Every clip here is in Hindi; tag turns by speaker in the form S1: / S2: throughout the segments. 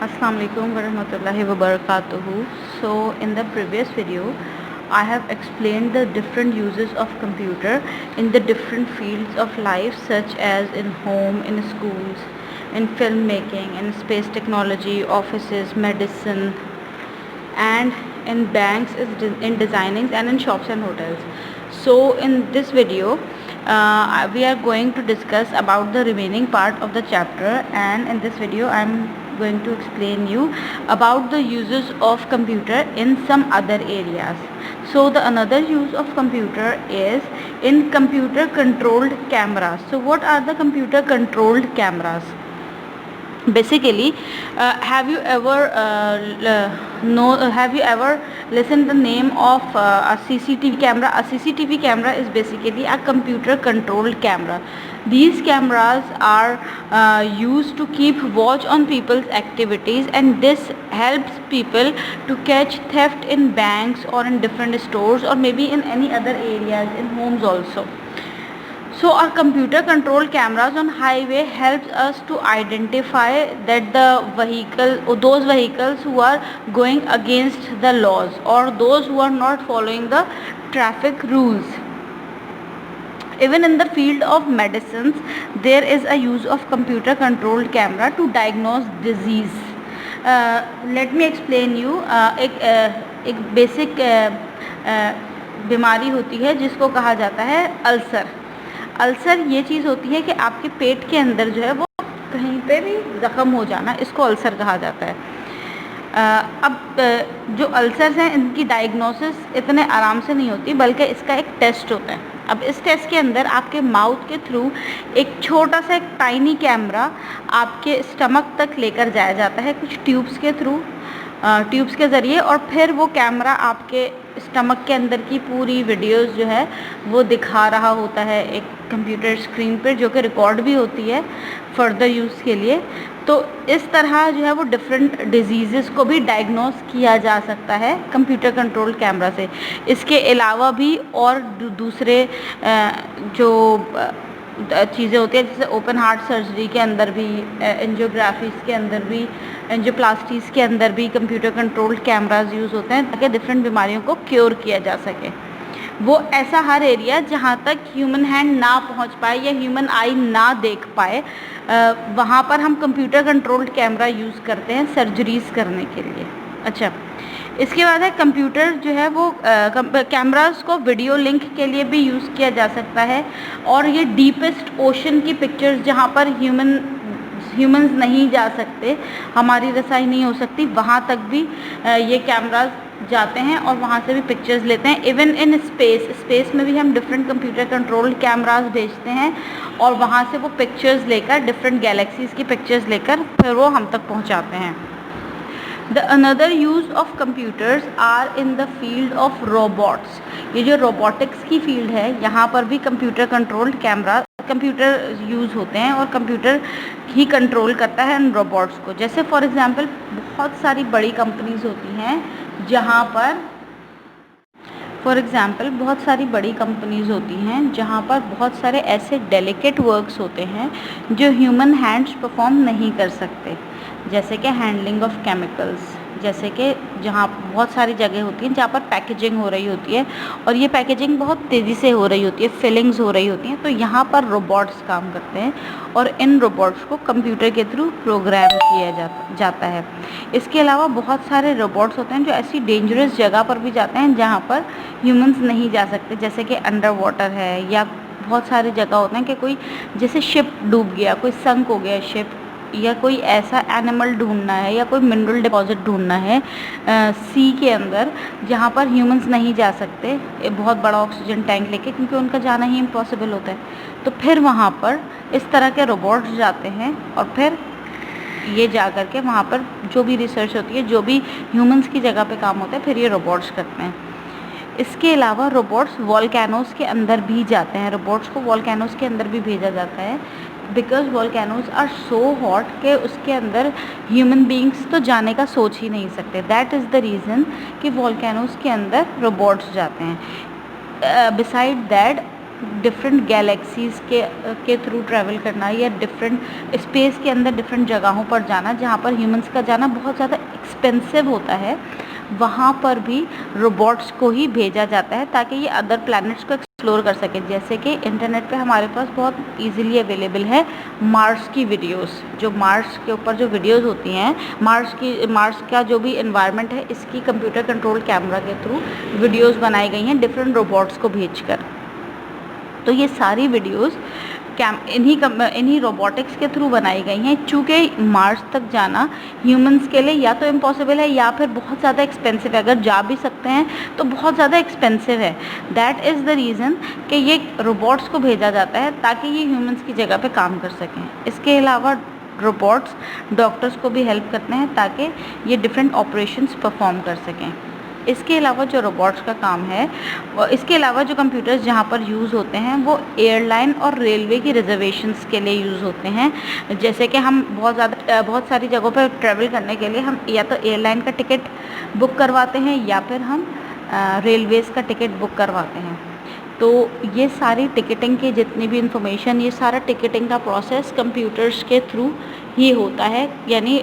S1: Assalamualaikum warahmatullahi wabarakatuh. So in the previous video I have explained the different uses of computer in the different fields of life, such as in home, in schools, in filmmaking, in space technology, offices, medicine, and in banks, in designing, and in shops and hotels. So in this video we are going to discuss about the remaining part of the chapter, and in this video I am going to explain you about the uses of computer in some other areas. So the another use of computer is in computer controlled cameras. So what are the computer controlled cameras? Basically, have you ever listened the name of a CCTV camera? A CCTV camera is basically a computer controlled camera. These cameras are used to keep watch on people's activities, and this helps people to catch theft in banks or in different stores, or maybe in any other areas, in homes also. So our computer controlled cameras on highway helps us to identify that those vehicles who are going against the laws, or those who are not following the traffic rules. Even in the field of medicines, there is a use of computer controlled camera to diagnose disease. Let me explain you. एक बेसिक बीमारी होती है जिसको कहा जाता है अल्सर. अल्सर ये चीज़ होती है कि आपके पेट के अंदर जो है वो कहीं पे भी ज़ख़म हो जाना, इसको अल्सर कहा जाता है. अब जो अल्सर्स हैं इनकी डायग्नोसिस इतने आराम से नहीं होती, बल्कि इसका एक टेस्ट होता है. अब इस टेस्ट के अंदर आपके माउथ के थ्रू एक छोटा सा एक टाइनी कैमरा आपके स्टमक तक लेकर जाया जाता है, कुछ ट्यूब्स के थ्रू, ट्यूब्स के ज़रिए, और फिर वो कैमरा आपके स्टमक के अंदर की पूरी वीडियोस जो है वो दिखा रहा होता है एक कंप्यूटर स्क्रीन पर, जो कि रिकॉर्ड भी होती है फर्दर यूज़ के लिए. तो इस तरह जो है वो डिफरेंट डिजीज़ को भी डायग्नोस किया जा सकता है कंप्यूटर कंट्रोल कैमरा से. इसके अलावा भी और दूसरे जो चीज़ें होती हैं, जैसे ओपन हार्ट सर्जरी के अंदर भी, एंजियोग्राफीज़ के अंदर भी, एंजियोप्लास्टीज़ के अंदर भी कंप्यूटर कंट्रोल्ड कैमराज यूज़ होते हैं ताकि डिफरेंट बीमारियों को क्योर किया जा सके. वो ऐसा हर एरिया जहाँ तक ह्यूमन हैंड ना पहुँच पाए या ह्यूमन आई ना देख पाए, वहाँ पर हम कंप्यूटर कंट्रोल्ड कैमरा यूज़ करते हैं सर्जरीज़ करने के लिए. अच्छा, इसके बाद है कंप्यूटर जो है वो कैमरास को वीडियो लिंक के लिए भी यूज़ किया जा सकता है, और ये डीपेस्ट ओशन की पिक्चर्स जहाँ पर ह्यूमंस नहीं जा सकते, हमारी रसाई नहीं हो सकती, वहाँ तक भी ये कैमरास जाते हैं और वहाँ से भी पिक्चर्स लेते हैं. इवन इन स्पेस में भी हम डिफरेंट कंप्यूटर कंट्रोल्ड कैमरास भेजते हैं, और वहाँ से वो पिक्चर्स लेकर, डिफरेंट गैलेक्सीज़ की पिक्चर्स लेकर फिर वो हम तक पहुँचाते हैं. The another use of computers are in the field of robots. ये जो robotics की फील्ड है, यहाँ पर भी computer controlled camera, computer use होते हैं और कंप्यूटर ही कंट्रोल करता है इन रोबोट्स को. जैसे फॉर एग्जांपल बहुत सारी बड़ी कंपनीज होती हैं जहाँ पर बहुत सारे ऐसे डेलिकेट वर्क्स होते हैं जो ह्यूमन हैंड्स परफॉर्म नहीं कर सकते, जैसे कि हैंडलिंग ऑफ केमिकल्स, जैसे कि जहाँ बहुत सारी जगह होती हैं जहाँ पर पैकेजिंग हो रही होती है, और ये पैकेजिंग बहुत तेज़ी से हो रही होती है, फिलिंग्स हो रही होती हैं, तो यहाँ पर रोबोट्स काम करते हैं, और इन रोबोट्स को कंप्यूटर के थ्रू प्रोग्राम किया जाता है. इसके अलावा बहुत सारे रोबोट्स होते हैं जो ऐसी डेंजरस जगह पर भी जाते हैं जहाँ पर ह्यूमंस नहीं जा सकते, जैसे कि अंडर वाटर है, या बहुत सारी जगह होते हैं कि कोई जैसे शिप डूब गया, कोई संक हो गया शिप, या कोई ऐसा एनिमल ढूंढना है, या कोई मिनरल डिपॉजिट ढूंढना है सी के अंदर जहाँ पर ह्यूमंस नहीं जा सकते बहुत बड़ा ऑक्सीजन टैंक लेके, क्योंकि उनका जाना ही इम्पॉसिबल होता है. तो फिर वहाँ पर इस तरह के रोबोट्स जाते हैं, और फिर ये जा कर के वहाँ पर जो भी रिसर्च होती है, जो भी ह्यूमंस की जगह पे काम होता है, फिर ये रोबोट्स करते हैं. इसके अलावा रोबोट्स वॉल्केनोस के अंदर भी जाते हैं. रोबोट्स को वॉल्केनोस के अंदर भी भेजा जाता है, because volcanoes are so hot कि उसके अंदर ह्यूमन बींग्स तो जाने का सोच ही नहीं सकते. दैट इज़ द रीज़न कि वॉल्केनोज के अंदर रोबोट्स जाते हैं. बिसाइड दैट डिफरेंट गैलेक्सीज़ के थ्रू ट्रैवल करना या डिफरेंट स्पेस के अंदर डिफरेंट जगहों पर जाना जहाँ पर ह्यूमंस का जाना बहुत ज़्यादा एक्सपेंसिव होता है, वहाँ पर भी रोबोट्स को ही भेजा जाता है ताकि ये अदर प्लैनेट्स को एक्सप्लोर कर सकें। जैसे कि इंटरनेट पे हमारे पास बहुत इजीली अवेलेबल है मार्स की वीडियोस, जो मार्स के ऊपर जो वीडियोस होती हैं, मार्स का जो भी एनवायरनमेंट है इसकी कंप्यूटर कंट्रोल कैमरा के थ्रू वीडियोस बनाई गई हैं डिफरेंट रोबोट्स को भेजकर। तो ये सारी वीडियोस इन्हीं रोबोटिक्स के थ्रू बनाई गई हैं। चूँकि मार्स तक जाना ह्यूमंस के लिए या तो इम्पॉसिबल है या फिर बहुत ज़्यादा एक्सपेंसिव है। अगर जा भी सकते हैं तो बहुत ज़्यादा एक्सपेंसिव है। दैट इज़ द रीज़न कि ये रोबोट्स को भेजा जाता है ताकि ये ह्यूमंस की जगह पे काम कर सकें। इसके अलावा रोबोट्स डॉक्टर्स को भी हेल्प करते हैं ताकि ये डिफरेंट ऑपरेशंस परफॉर्म कर सकें। इसके अलावा जो रोबोट्स का काम है, इसके अलावा जो कंप्यूटर्स जहाँ पर यूज़ होते हैं वो एयरलाइन और रेलवे की रिजर्वेशंस के लिए यूज़ होते हैं। जैसे कि हम बहुत सारी जगहों पर ट्रैवल करने के लिए हम या तो एयरलाइन का टिकट बुक करवाते हैं या फिर हम रेलवेज़ का टिकट बुक करवाते हैं। तो ये सारी टिकटिंग की जितनी भी इंफॉर्मेशन, ये सारा टिकटिंग का प्रोसेस कंप्यूटर्स के थ्रू ही होता है। यानी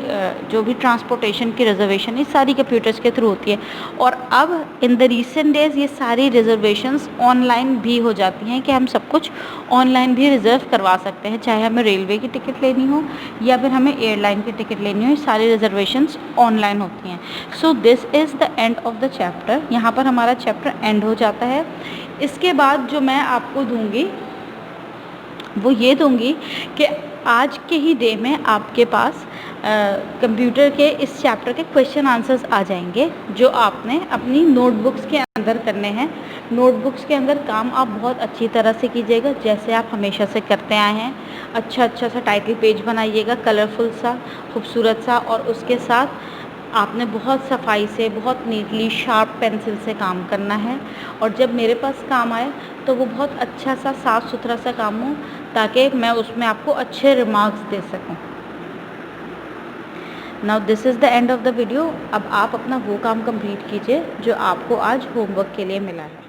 S1: जो भी ट्रांसपोर्टेशन की रिजर्वेशन ये सारी कंप्यूटर्स के थ्रू होती है। और अब इन द रीसेंट डेज़ ये सारी रिजर्वेशंस ऑनलाइन भी हो जाती हैं कि हम सब कुछ ऑनलाइन भी रिज़र्व करवा सकते हैं, चाहे हमें रेलवे की टिकट लेनी हो या फिर हमें एयरलाइन की टिकट लेनी हो। ये सारी रिजर्वेशंस ऑनलाइन होती हैं। So this is the end of the chapter. यहाँ पर हमारा चैप्टर एंड हो जाता है। इसके बाद जो मैं आपको दूंगी वो ये दूंगी कि आज के ही डे में आपके पास कंप्यूटर के इस चैप्टर के क्वेश्चन आंसर्स आ जाएंगे जो आपने अपनी नोटबुक्स के अंदर करने हैं। नोटबुक्स के अंदर काम आप बहुत अच्छी तरह से कीजिएगा जैसे आप हमेशा से करते आए हैं। अच्छा सा टाइटल पेज बनाइएगा, कलरफुल सा, खूबसूरत सा, और उसके साथ आपने बहुत सफाई से, बहुत नीटली शार्प पेंसिल से काम करना है। और जब मेरे पास काम आए तो वो बहुत अच्छा सा साफ़ सुथरा सा काम हो ताकि मैं उसमें आपको अच्छे रिमार्क्स दे सकूं। Now this is the end of the video. अब आप अपना वो काम कंप्लीट कीजिए जो आपको आज होमवर्क के लिए मिला है।